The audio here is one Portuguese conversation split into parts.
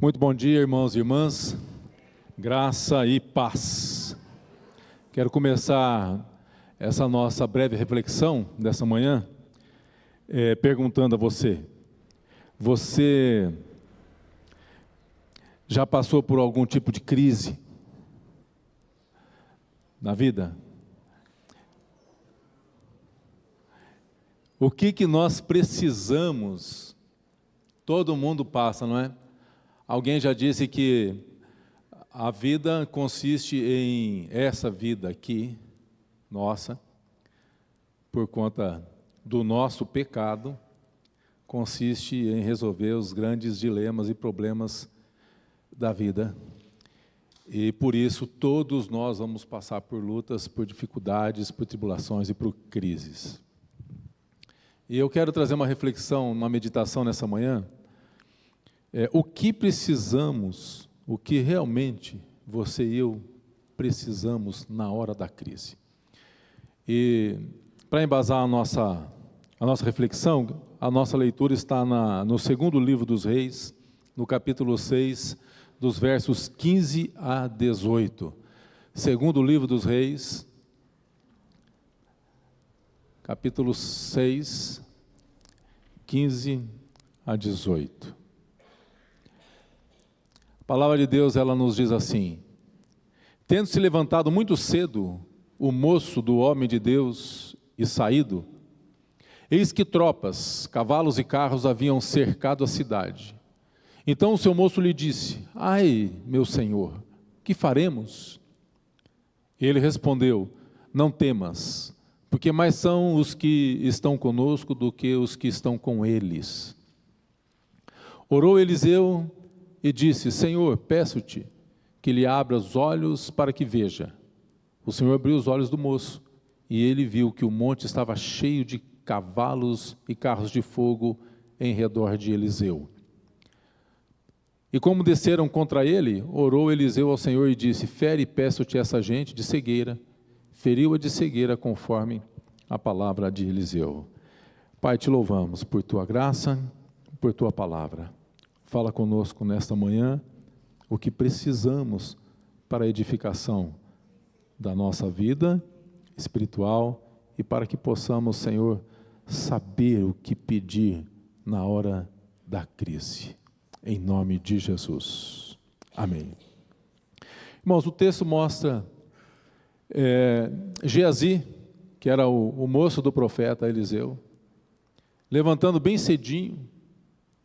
Muito bom dia, irmãos e irmãs, graça e paz. Quero começar essa nossa breve reflexão dessa manhã, perguntando a você: você já passou por algum tipo de crise na vida? O que nós precisamos, todo mundo passa, não é? Alguém já disse que a vida consiste em essa vida aqui, nossa, por conta do nosso pecado, consiste em resolver os grandes dilemas e problemas da vida. E por isso todos nós vamos passar por lutas, por dificuldades, por tribulações e por crises. E eu quero trazer uma reflexão, uma meditação nessa manhã. O que precisamos, o que realmente você e eu precisamos na hora da crise. E para embasar a nossa reflexão, a nossa leitura está no segundo livro dos Reis, no capítulo 6, dos versos 15 a 18. Segundo livro dos Reis, capítulo 6, 15 a 18. A palavra de Deus, ela nos diz assim: tendo se levantado muito cedo o moço do homem de Deus e saído, eis que tropas, cavalos e carros haviam cercado a cidade. Então o seu moço lhe disse: ai, meu senhor, que faremos? Ele respondeu: não temas, porque mais são os que estão conosco do que os que estão com eles. Orou Eliseu e disse: Senhor, peço-te que lhe abra os olhos para que veja. O Senhor abriu os olhos do moço, e ele viu que o monte estava cheio de cavalos e carros de fogo em redor de Eliseu. E como desceram contra ele, orou Eliseu ao Senhor e disse: fere, peço-te, essa gente de cegueira. Feriu-a de cegueira conforme a palavra de Eliseu. Pai, te louvamos por tua graça, por tua palavra. Fala conosco nesta manhã o que precisamos para a edificação da nossa vida espiritual e para que possamos, Senhor, saber o que pedir na hora da crise. Em nome de Jesus. Amém. Irmãos, o texto mostra Geazi, que era o moço do profeta Eliseu, levantando bem cedinho,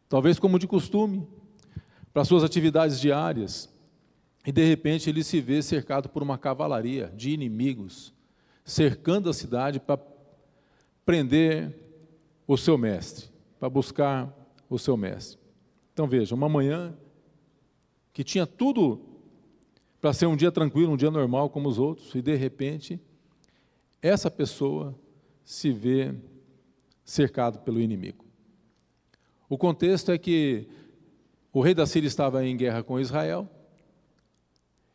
talvez como de costume, para suas atividades diárias, e de repente ele se vê cercado por uma cavalaria de inimigos, cercando a cidade para prender o seu mestre, para buscar o seu mestre. Então veja, uma manhã que tinha tudo para ser um dia tranquilo, um dia normal como os outros, e de repente, essa pessoa se vê cercado pelo inimigo. O contexto é que o rei da Síria estava em guerra com Israel,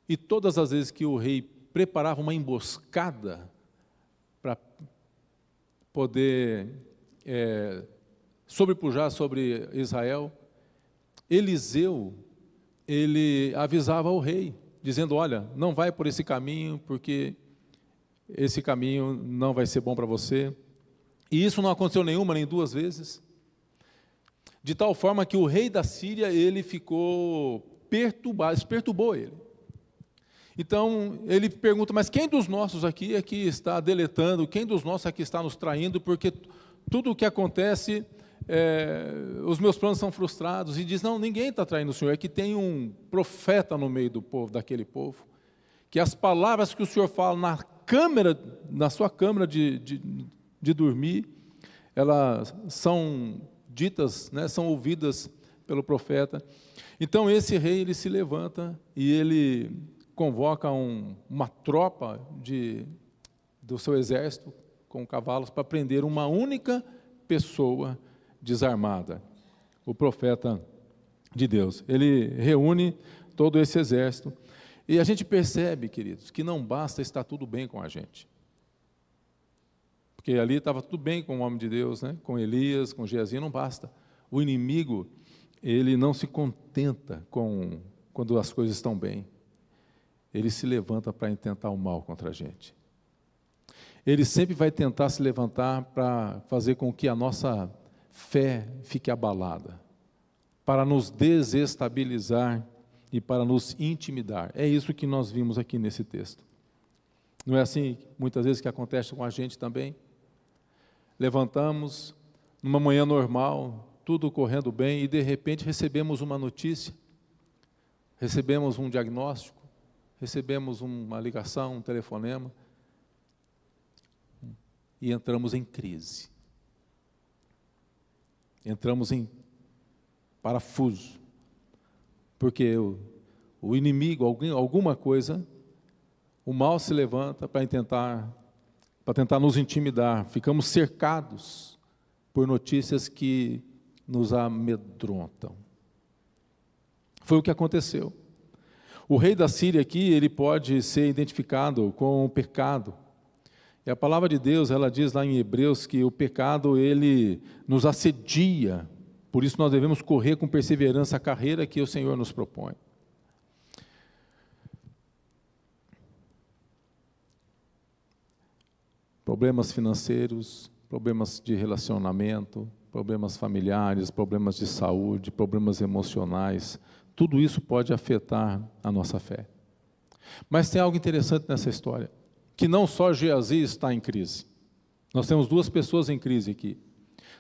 e todas as vezes que o rei preparava uma emboscada para poder sobrepujar sobre Israel, Eliseu, ele avisava o rei, dizendo: olha, não vai por esse caminho, porque esse caminho não vai ser bom para você. E isso não aconteceu nenhuma nem duas vezes, de tal forma que o rei da Síria, ele ficou perturbado, isso perturbou ele. Então, ele pergunta: mas quem dos nossos aqui é que está deletando, quem dos nossos aqui está nos traindo, porque tudo o que acontece, os meus planos são frustrados. E diz: não, ninguém está traindo o Senhor, é que tem um profeta no meio do povo, daquele povo, que as palavras que o Senhor fala na sua câmara de dormir, elas são ditas, né, são ouvidas pelo profeta. Então esse rei, ele se levanta e ele convoca uma tropa do seu exército com cavalos para prender uma única pessoa desarmada, o profeta de Deus. Ele reúne todo esse exército e a gente percebe, queridos, que não basta estar tudo bem com a gente. Porque ali estava tudo bem com o homem de Deus, né? Com Elias, com Geazi, não basta. O inimigo, ele não se contenta quando as coisas estão bem. Ele se levanta para intentar o mal contra a gente. Ele sempre vai tentar se levantar para fazer com que a nossa fé fique abalada, para nos desestabilizar e para nos intimidar. É isso que nós vimos aqui nesse texto. Não é assim, muitas vezes, que acontece com a gente também? Levantamos, numa manhã normal, tudo correndo bem, e de repente recebemos uma notícia, recebemos um diagnóstico, recebemos uma ligação, um telefonema, e entramos em crise. Entramos em parafuso, porque o inimigo, alguma coisa, o mal se levanta para tentar nos intimidar. Ficamos cercados por notícias que nos amedrontam. Foi o que aconteceu. O rei da Síria aqui, ele pode ser identificado com o pecado. E a palavra de Deus, ela diz lá em Hebreus que o pecado, ele nos assedia. Por isso nós devemos correr com perseverança a carreira que o Senhor nos propõe. Problemas financeiros, problemas de relacionamento, problemas familiares, problemas de saúde, problemas emocionais, tudo isso pode afetar a nossa fé. Mas tem algo interessante nessa história, que não só Geazi está em crise. Nós temos duas pessoas em crise aqui.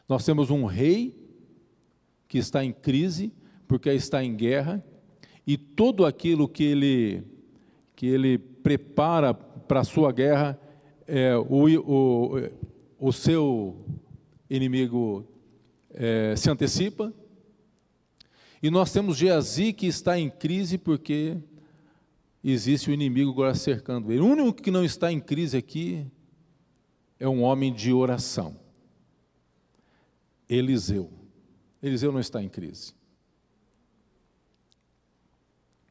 Nós temos um rei que está em crise, porque está em guerra, e tudo aquilo que ele prepara para a sua guerra, o seu inimigo se antecipa. E nós temos Geazi que está em crise porque existe o inimigo agora cercando ele. O único que não está em crise aqui é um homem de oração. Eliseu. Eliseu não está em crise.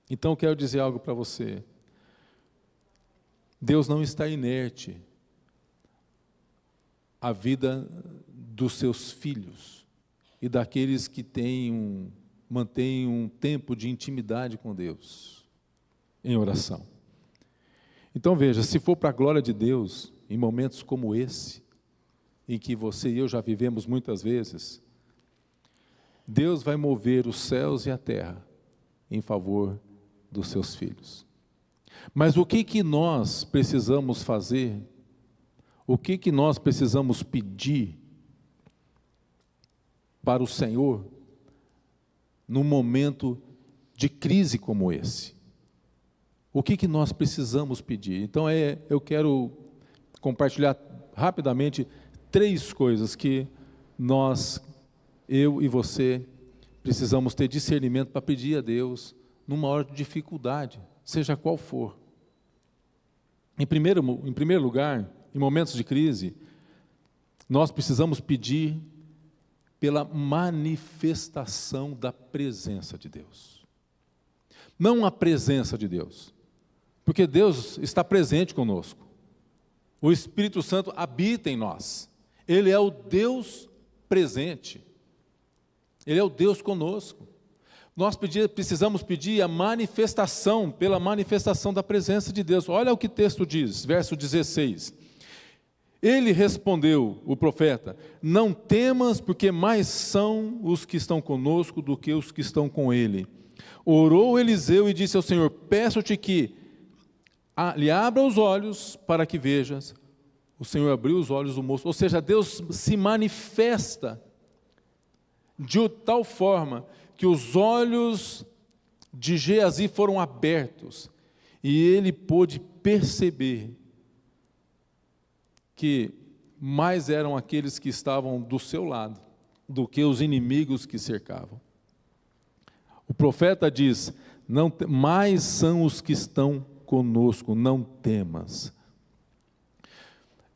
Então eu quero dizer algo para você. Deus não está inerte à vida dos seus filhos e daqueles que mantêm um tempo de intimidade com Deus, em oração. Então veja, se for para a glória de Deus, em momentos como esse, em que você e eu já vivemos muitas vezes, Deus vai mover os céus e a terra em favor dos seus filhos. Mas o que nós precisamos fazer? O que nós precisamos pedir para o Senhor num momento de crise como esse? O que nós precisamos pedir? Então eu quero compartilhar rapidamente 3 coisas que eu e você, precisamos ter discernimento para pedir a Deus numa hora de dificuldade, seja qual for. Em primeiro lugar, em momentos de crise, nós precisamos pedir pela manifestação da presença de Deus. Não a presença de Deus, porque Deus está presente conosco. O Espírito Santo habita em nós. Ele é o Deus presente. Ele é o Deus conosco. Nós precisamos pedir a manifestação, pela manifestação da presença de Deus. Olha o que o texto diz, verso 16. Ele respondeu, o profeta: não temas, porque mais são os que estão conosco do que os que estão com ele. Orou Eliseu e disse ao Senhor: peço-te que lhe abra os olhos para que vejas. O Senhor abriu os olhos do moço. Ou seja, Deus se manifesta de tal forma que os olhos de Geazi foram abertos e ele pôde perceber que mais eram aqueles que estavam do seu lado do que os inimigos que cercavam. O profeta diz: não, mais são os que estão conosco, não temas.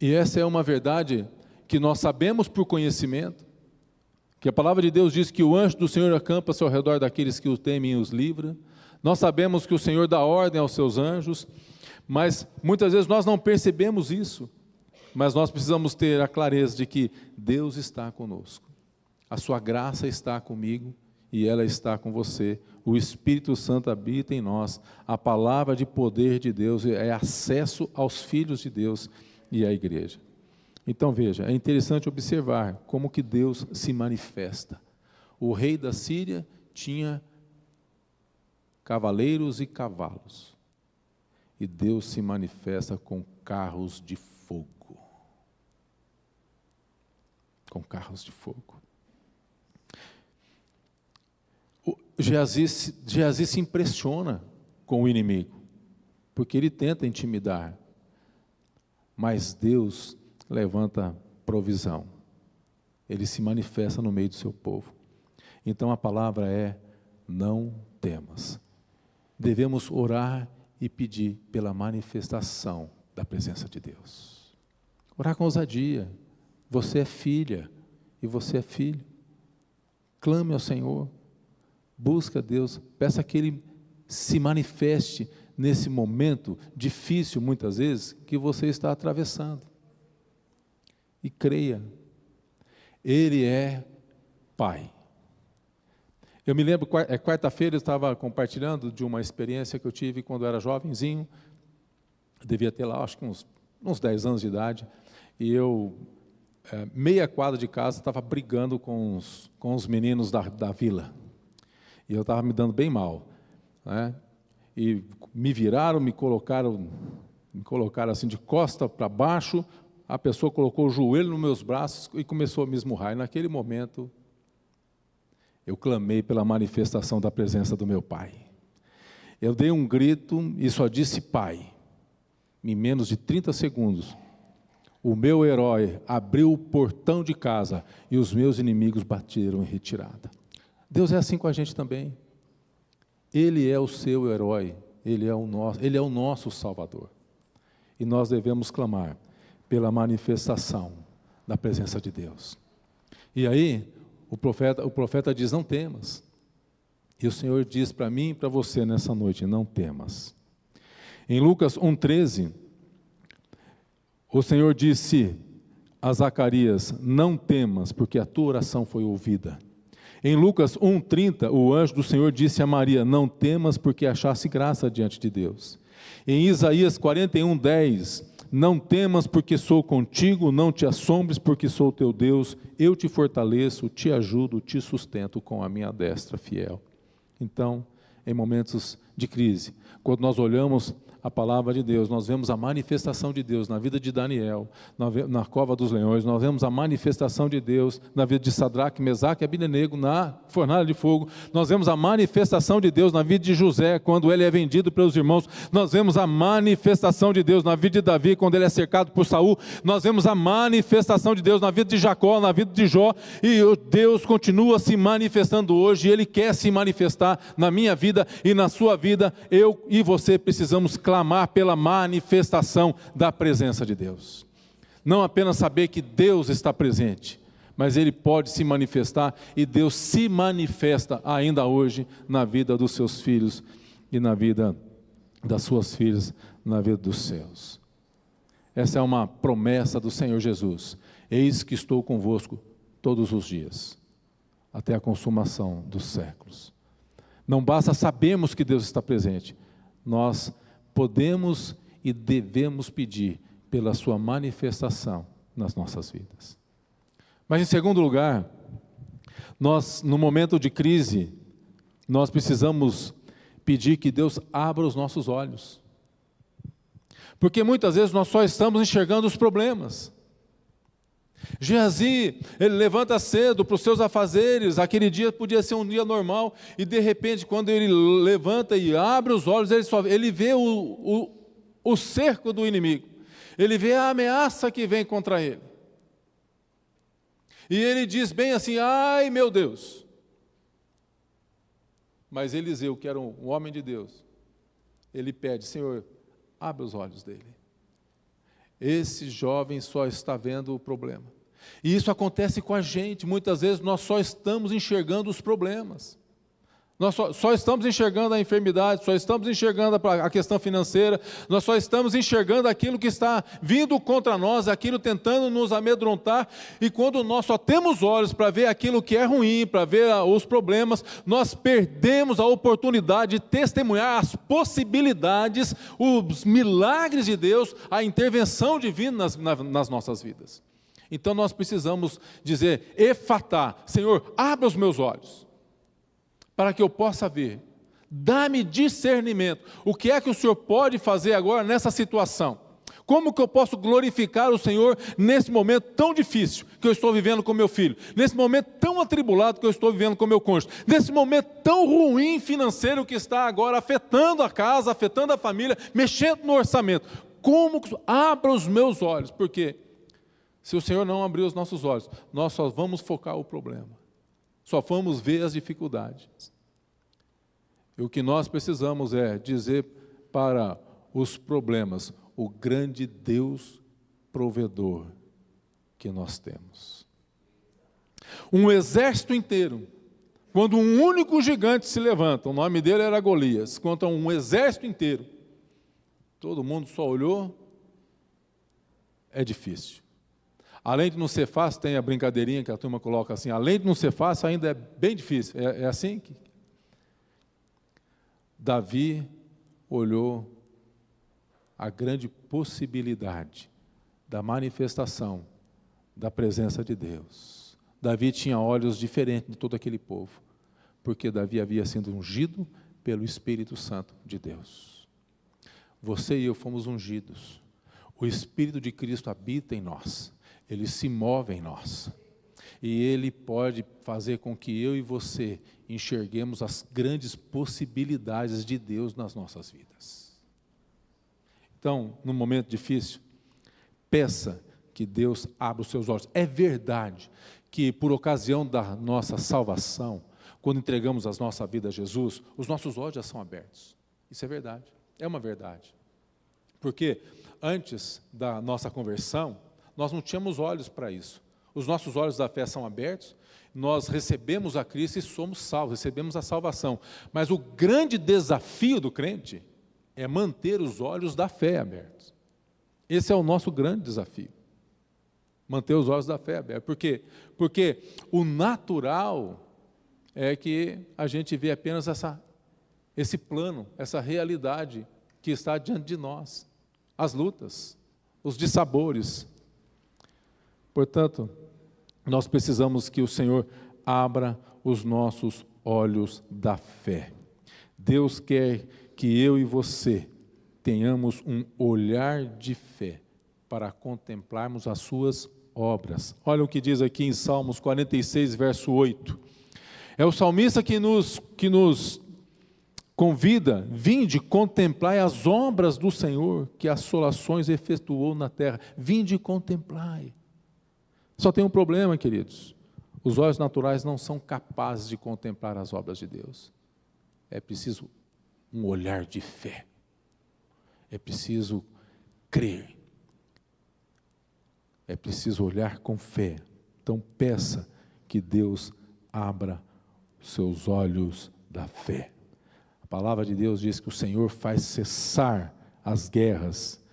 E essa é uma verdade que nós sabemos por conhecimento, que a palavra de Deus diz que o anjo do Senhor acampa-se ao redor daqueles que o temem e os livra. Nós sabemos que o Senhor dá ordem aos seus anjos, mas muitas vezes nós não percebemos isso. Mas nós precisamos ter a clareza de que Deus está conosco. A sua graça está comigo e ela está com você. O Espírito Santo habita em nós. A palavra de poder de Deus é acesso aos filhos de Deus e à igreja. Então veja, é interessante observar como que Deus se manifesta. O rei da Síria tinha cavaleiros e cavalos, e Deus se manifesta com carros de fogo. Com carros de fogo. Geazi se impressiona com o inimigo, porque ele tenta intimidar, mas Deus levanta provisão, ele se manifesta no meio do seu povo. Então a palavra é: não temas. Devemos orar e pedir pela manifestação da presença de Deus. Orar com ousadia. Você é filha e você é filho. Clame ao Senhor, busca Deus, peça que Ele se manifeste nesse momento difícil, muitas vezes, que você está atravessando. E creia, Ele é Pai. Eu me lembro, quarta-feira eu estava compartilhando de uma experiência que eu tive quando eu era jovenzinho, eu devia ter lá, acho que uns 10 anos de idade, e eu, meia quadra de casa, estava brigando com os meninos da vila, e eu estava me dando bem mal, né? E me viraram, me colocaram assim de costa para baixo, a pessoa colocou o joelho nos meus braços e começou a me esmurrar, e naquele momento eu clamei pela manifestação da presença do meu Pai. Eu dei um grito e só disse Pai. Em menos de 30 segundos, o meu herói abriu o portão de casa e os meus inimigos bateram em retirada. Deus é assim com a gente também. Ele é o seu herói, Ele é o nosso Salvador. E nós devemos clamar pela manifestação da presença de Deus. E aí, o profeta diz: não temas. E o Senhor diz para mim e para você nessa noite: não temas. Em Lucas 1,13, o Senhor disse a Zacarias: não temas, porque a tua oração foi ouvida. Em Lucas 1,30, o anjo do Senhor disse a Maria: não temas, porque achaste graça diante de Deus. Em Isaías 41,10, não temas, porque sou contigo, não te assombres, porque sou teu Deus, eu te fortaleço, te ajudo, te sustento com a minha destra fiel. Então, em momentos de crise, quando nós olhamos a palavra de Deus, nós vemos a manifestação de Deus na vida de Daniel, na cova dos leões, nós vemos a manifestação de Deus na vida de Sadraque, Mesaque e Abdenego, na fornalha de fogo, nós vemos a manifestação de Deus na vida de José, quando ele é vendido pelos irmãos, nós vemos a manifestação de Deus na vida de Davi, quando ele é cercado por Saul, nós vemos a manifestação de Deus na vida de Jacó, na vida de Jó, e Deus continua se manifestando hoje, e Ele quer se manifestar na minha vida e na sua vida. Eu e você precisamos clamar pela manifestação da presença de Deus. Não apenas saber que Deus está presente, mas Ele pode se manifestar, e Deus se manifesta ainda hoje na vida dos seus filhos e na vida das suas filhas, na vida dos seus. Essa é uma promessa do Senhor Jesus: eis que estou convosco todos os dias, até a consumação dos séculos. Não basta sabermos que Deus está presente, nós podemos e devemos pedir pela sua manifestação nas nossas vidas. Mas em segundo lugar, nós, no momento de crise, nós precisamos pedir que Deus abra os nossos olhos. Porque muitas vezes nós só estamos enxergando os problemas. Geazi, ele levanta cedo para os seus afazeres, aquele dia podia ser um dia normal, e de repente quando ele levanta e abre os olhos, ele vê o cerco do inimigo, ele vê a ameaça que vem contra ele, e ele diz bem assim: ai meu Deus. Mas Eliseu, que era um homem de Deus, ele pede: Senhor, abre os olhos dele. Esse jovem só está vendo o problema. E isso acontece com a gente. Muitas vezes nós só estamos enxergando os problemas. Nós só estamos enxergando a enfermidade, só estamos enxergando a questão financeira, nós só estamos enxergando aquilo que está vindo contra nós, aquilo tentando nos amedrontar, e quando nós só temos olhos para ver aquilo que é ruim, para ver os problemas, nós perdemos a oportunidade de testemunhar as possibilidades, os milagres de Deus, a intervenção divina nas nossas vidas. Então nós precisamos dizer: Efatá, Senhor, abra os meus olhos, para que eu possa ver, dá-me discernimento, o que é que o Senhor pode fazer agora nessa situação, como que eu posso glorificar o Senhor nesse momento tão difícil que eu estou vivendo com meu filho, nesse momento tão atribulado que eu estou vivendo com meu cônjuge, nesse momento tão ruim financeiro que está agora afetando a casa, afetando a família, mexendo no orçamento. Como que abra os meus olhos, porque se o Senhor não abrir os nossos olhos, nós só vamos focar o problema, só vamos ver as dificuldades. E o que nós precisamos é dizer para os problemas: o grande Deus provedor que nós temos. Um exército inteiro, quando um único gigante se levanta, o nome dele era Golias, contra um exército inteiro, todo mundo só olhou, é difícil. Além de não ser fácil, tem a brincadeirinha que a turma coloca assim: além de não ser fácil, ainda é bem difícil. É assim que Davi olhou a grande possibilidade da manifestação da presença de Deus. Davi tinha olhos diferentes de todo aquele povo, porque Davi havia sido ungido pelo Espírito Santo de Deus. Você e eu fomos ungidos. O Espírito de Cristo habita em nós. Ele se move em nós, e Ele pode fazer com que eu e você enxerguemos as grandes possibilidades de Deus nas nossas vidas. Então, num momento difícil, peça que Deus abra os seus olhos. É verdade que por ocasião da nossa salvação, quando entregamos a nossa vida a Jesus, os nossos olhos já são abertos. Isso é verdade, é uma verdade. Porque antes da nossa conversão, nós não tínhamos olhos para isso. Os nossos olhos da fé são abertos, nós recebemos a Cristo e somos salvos, recebemos a salvação. Mas o grande desafio do crente é manter os olhos da fé abertos. Esse é o nosso grande desafio. Manter os olhos da fé abertos. Por quê? Porque o natural é que a gente vê apenas esse plano, essa realidade que está diante de nós. As lutas, os dissabores. Portanto, nós precisamos que o Senhor abra os nossos olhos da fé. Deus quer que eu e você tenhamos um olhar de fé para contemplarmos as suas obras. Olha o que diz aqui em Salmos 46, verso 8. É o salmista que nos convida: vinde, contemplai as obras do Senhor, que assolações efetuou na terra. Vinde, contemplai. Só tem um problema, queridos: os olhos naturais não são capazes de contemplar as obras de Deus. É preciso um olhar de fé, é preciso crer, é preciso olhar com fé. Então peça que Deus abra os seus olhos da fé. A palavra de Deus diz que o Senhor faz cessar as guerras,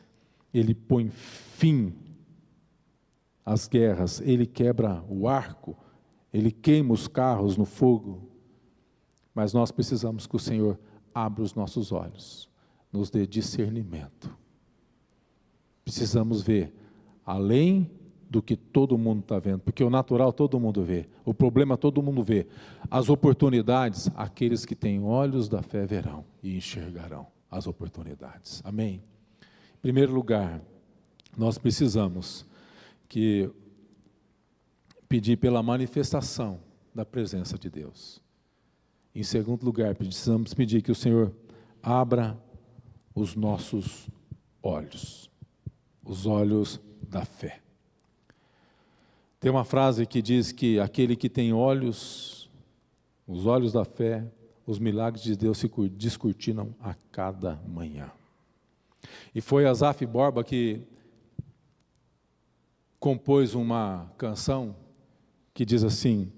Ele põe fim as guerras, Ele quebra o arco, Ele queima os carros no fogo. Mas nós precisamos que o Senhor abra os nossos olhos, nos dê discernimento. Precisamos ver além do que todo mundo está vendo, porque o natural todo mundo vê, o problema todo mundo vê, as oportunidades, aqueles que têm olhos da fé verão e enxergarão as oportunidades. Amém? Em primeiro lugar, nós precisamos pedir pela manifestação da presença de Deus. Em segundo lugar, precisamos pedir que o Senhor abra os nossos olhos, os olhos da fé. Tem uma frase que diz que aquele que tem olhos, os olhos da fé, os milagres de Deus se descortinam a cada manhã. E foi Asaf Borba que compôs uma canção que diz assim: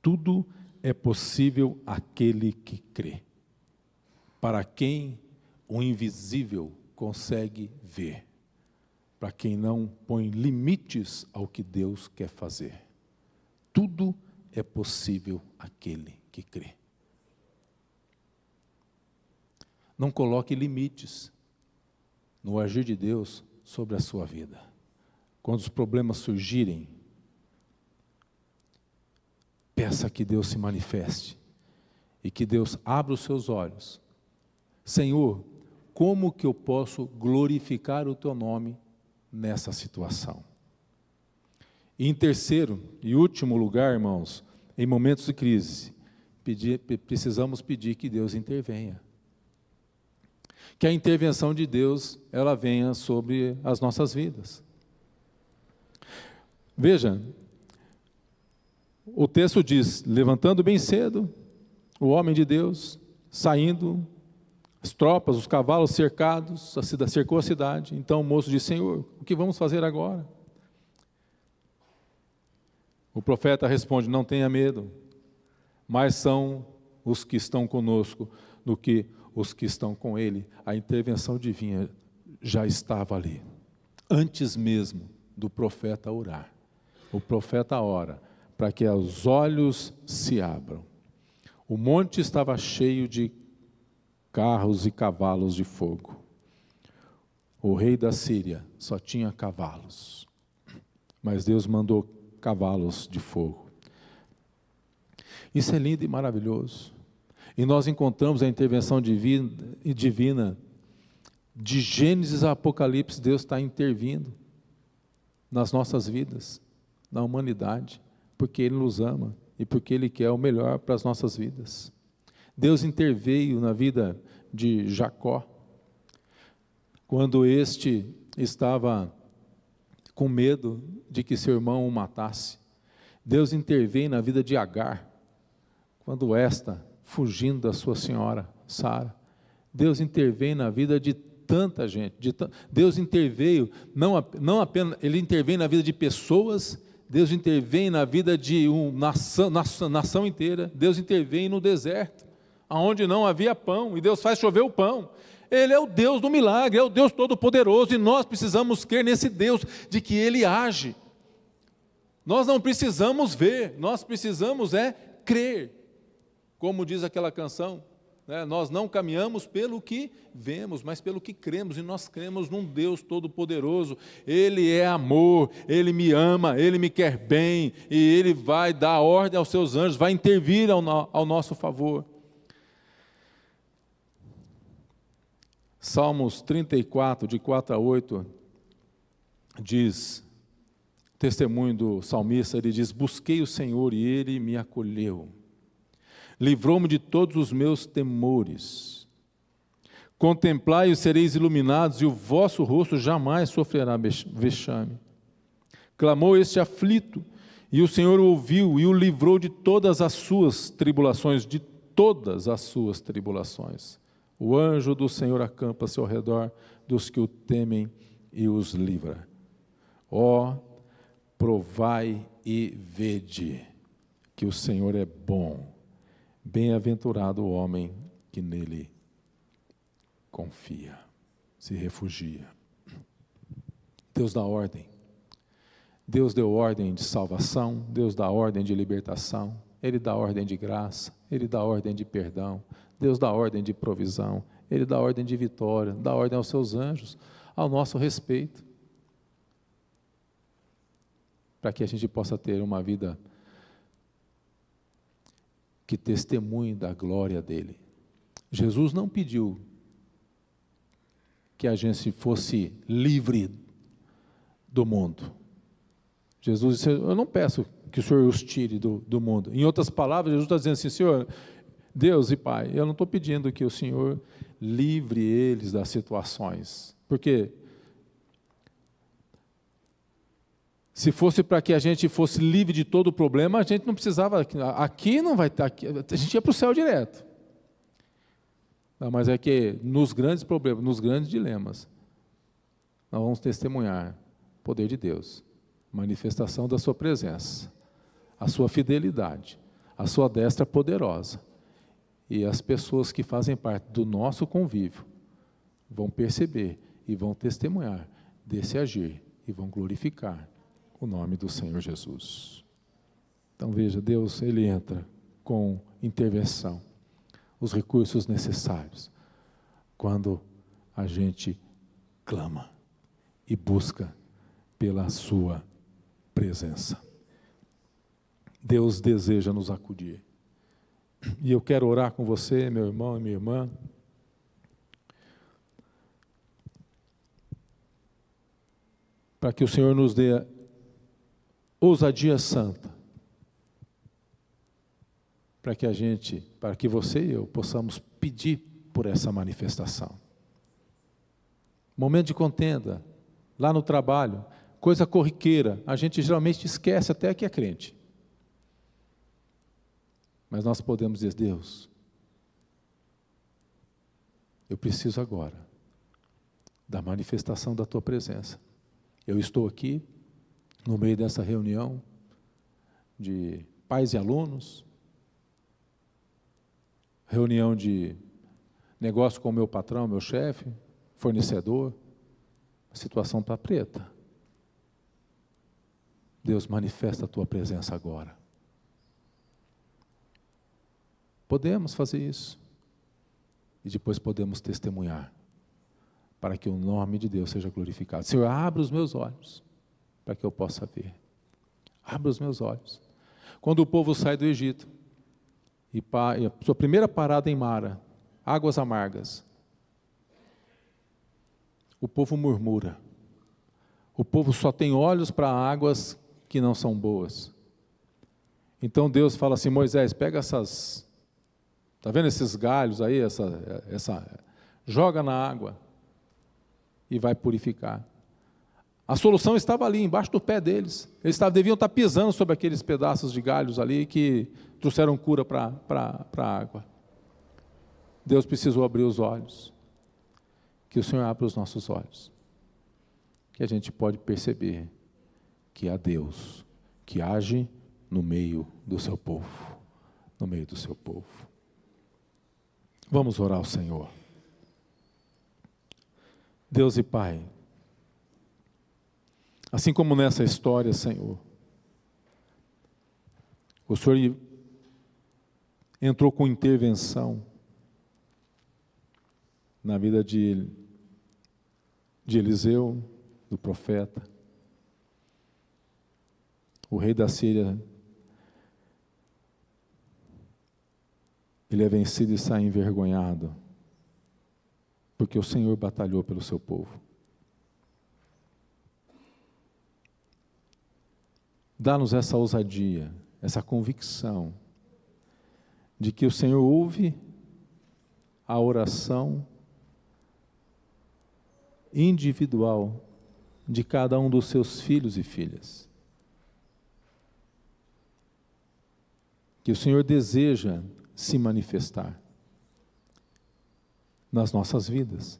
tudo é possível àquele que crê. Para quem o invisível consegue ver. Para quem não põe limites ao que Deus quer fazer. Tudo é possível àquele que crê. Não coloque limites no agir de Deus sobre a sua vida. Quando os problemas surgirem, peça que Deus se manifeste e que Deus abra os seus olhos. Senhor, como que eu posso glorificar o Teu nome nessa situação? E em terceiro e último lugar, irmãos, em momentos de crise, precisamos pedir que Deus intervenha. Que a intervenção de Deus, ela venha sobre as nossas vidas. Veja, o texto diz, levantando bem cedo, o homem de Deus, saindo, as tropas, os cavalos cercados, a cidade, cercou a cidade. Então o moço disse, Senhor, o que vamos fazer agora? O profeta responde, não tenha medo, mais são os que estão conosco do que os que estão com ele. A intervenção divina já estava ali, antes mesmo do profeta orar. O profeta ora para que os olhos se abram. O monte estava cheio de carros e cavalos de fogo. O rei da Síria só tinha cavalos, mas Deus mandou cavalos de fogo. Isso é lindo e maravilhoso. E nós encontramos a intervenção divina de Gênesis a Apocalipse. Deus está intervindo nas nossas vidas, na humanidade, porque Ele nos ama e porque Ele quer o melhor para as nossas vidas. Deus interveio na vida de Jacó, quando este estava com medo de que seu irmão o matasse. Deus interveio na vida de Agar, quando esta, fugindo da sua senhora, Sara. Deus interveio na vida de tanta gente. Deus interveio, não apenas, Ele interveio na vida de pessoas, Deus intervém na vida de uma nação inteira. Deus intervém no deserto, onde não havia pão, e Deus faz chover o pão. Ele é o Deus do milagre, é o Deus todo-poderoso, e nós precisamos crer nesse Deus, de que Ele age. Nós não precisamos ver, nós precisamos crer. Como diz aquela canção, né? Nós não caminhamos pelo que vemos, mas pelo que cremos, e nós cremos num Deus todo-poderoso. Ele é amor, Ele me ama, Ele me quer bem, e Ele vai dar ordem aos seus anjos, vai intervir ao nosso favor. Salmos 34, de 4 a 8, diz, testemunho do salmista, ele diz, busquei o Senhor e Ele me acolheu, livrou-me de todos os meus temores. Contemplai e sereis iluminados, e o vosso rosto jamais sofrerá vexame. Clamou este aflito, e o Senhor o ouviu, e o livrou de todas as suas tribulações, de todas as suas tribulações. O anjo do Senhor acampa-se ao redor dos que o temem e os livra. Ó, provai e vede que o Senhor é bom. Bem-aventurado o homem que nele confia, se refugia. Deus dá ordem. Deus deu ordem de salvação, Deus dá ordem de libertação, Ele dá ordem de graça, Ele dá ordem de perdão, Deus dá ordem de provisão, Ele dá ordem de vitória, dá ordem aos seus anjos, ao nosso respeito, para que a gente possa ter uma vida que testemunhe da glória dEle. Jesus não pediu que a gente fosse livre do mundo. Jesus disse, eu não peço que o Senhor os tire do mundo. Em outras palavras, Jesus está dizendo assim, Senhor, Deus e Pai, eu não estou pedindo que o Senhor livre eles das situações, porque se fosse para que a gente fosse livre de todo o problema, a gente não precisava, aqui não vai estar, a gente ia para o céu direto. Não, mas é que nos grandes problemas, nos grandes dilemas, nós vamos testemunhar o poder de Deus, manifestação da sua presença, a sua fidelidade, a sua destra é poderosa. E as pessoas que fazem parte do nosso convívio vão perceber e vão testemunhar desse agir e vão glorificar o nome do Senhor Jesus. Então veja, Deus, Ele entra com intervenção, os recursos necessários, quando a gente clama e busca pela sua presença. Deus deseja nos acudir. E eu quero orar com você, meu irmão e minha irmã, para que o Senhor nos dê ousadia santa, para que você e eu possamos pedir por essa manifestação. Momento de contenda, lá no trabalho, coisa corriqueira, a gente geralmente esquece até que é crente. Mas nós podemos dizer, Deus, eu preciso agora da manifestação da Tua presença. Eu estou aqui, no meio dessa reunião de pais e alunos, reunião de negócio com o meu patrão, meu chefe, fornecedor, a situação está preta. Deus, manifesta a Tua presença agora. Podemos fazer isso. E depois podemos testemunhar, para que o nome de Deus seja glorificado. Senhor, abre os meus olhos, para que eu possa ver. Abre os meus olhos. Quando o povo sai do Egito, e a sua primeira parada em Mara, águas amargas, o povo murmura. O povo só tem olhos para águas que não são boas. Então Deus fala assim, Moisés, pega essas, está vendo esses galhos aí, joga na água e vai purificar. A solução estava ali, embaixo do pé deles. Eles deviam estar pisando sobre aqueles pedaços de galhos ali que trouxeram cura para a água. Deus precisou abrir os olhos. Que o Senhor abra os nossos olhos. Que a gente pode perceber que há Deus que age no meio do seu povo. No meio do seu povo. Vamos orar ao Senhor. Deus e Pai, assim como nessa história, Senhor, o Senhor entrou com intervenção na vida de Eliseu, do profeta. O rei da Síria, ele é vencido e sai envergonhado, porque o Senhor batalhou pelo seu povo. Dá-nos essa ousadia, essa convicção de que o Senhor ouve a oração individual de cada um dos seus filhos e filhas. Que o Senhor deseja se manifestar nas nossas vidas.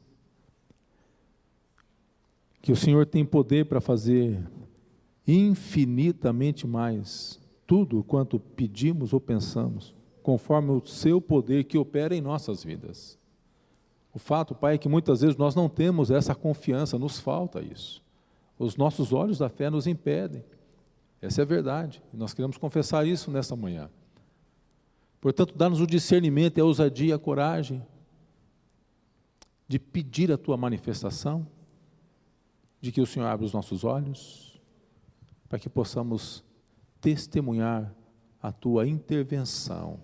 Que o Senhor tem poder para fazer infinitamente mais, tudo quanto pedimos ou pensamos, conforme o seu poder que opera em nossas vidas. O fato, Pai, é que muitas vezes nós não temos essa confiança, nos falta isso. Os nossos olhos da fé nos impedem. Essa é a verdade. E nós queremos confessar isso nesta manhã. Portanto, dá-nos o discernimento, a ousadia, a coragem de pedir a Tua manifestação, de que o Senhor abra os nossos olhos, para que possamos testemunhar a Tua intervenção.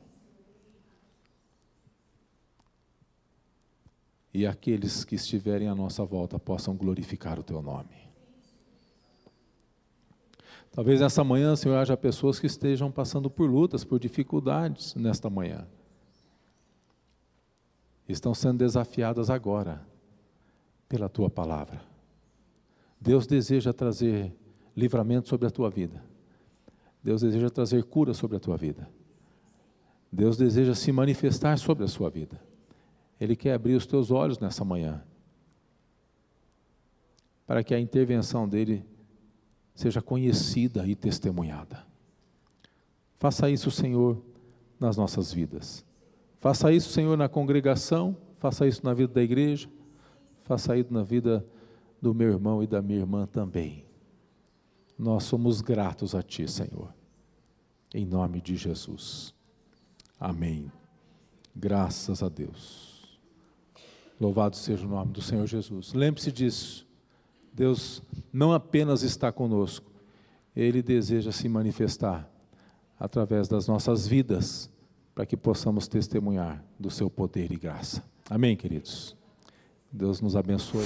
E aqueles que estiverem à nossa volta possam glorificar o Teu nome. Talvez nessa manhã, Senhor, haja pessoas que estejam passando por lutas, por dificuldades nesta manhã. Estão sendo desafiadas agora pela Tua palavra. Deus deseja trazer livramento sobre a tua vida. Deus deseja trazer cura sobre a tua vida. Deus deseja se manifestar sobre a sua vida. Ele quer abrir os teus olhos nessa manhã, para que a intervenção dele seja conhecida e testemunhada. Faça isso, Senhor, nas nossas vidas. Faça isso, Senhor, na congregação, faça isso na vida da igreja, faça isso na vida do meu irmão e da minha irmã também. Nós somos gratos a Ti, Senhor, em nome de Jesus. Amém. Graças a Deus. Louvado seja o nome do Senhor Jesus. Lembre-se disso. Deus não apenas está conosco, Ele deseja se manifestar através das nossas vidas, para que possamos testemunhar do seu poder e graça. Amém, queridos? Deus nos abençoe.